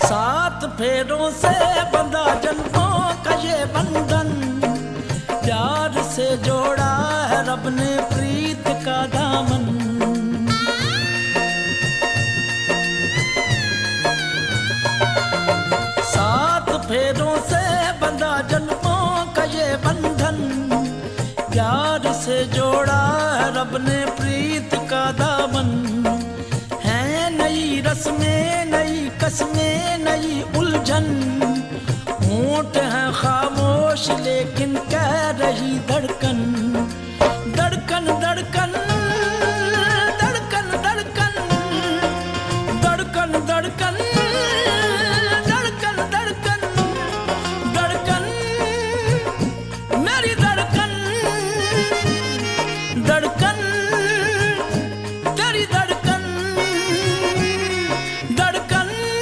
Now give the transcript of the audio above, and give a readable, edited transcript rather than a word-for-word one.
सात फेरों से बंधा जन्मों का ये बंधन, प्यार से जोड़ा है रब ने प्रीत का दामन। सात फेरों से बंधा जन्मों का ये बंधन, प्यार से जोड़ा है रब ने प्रीत का दामन। है नई रस्में, नई कस्में, नई उलझन,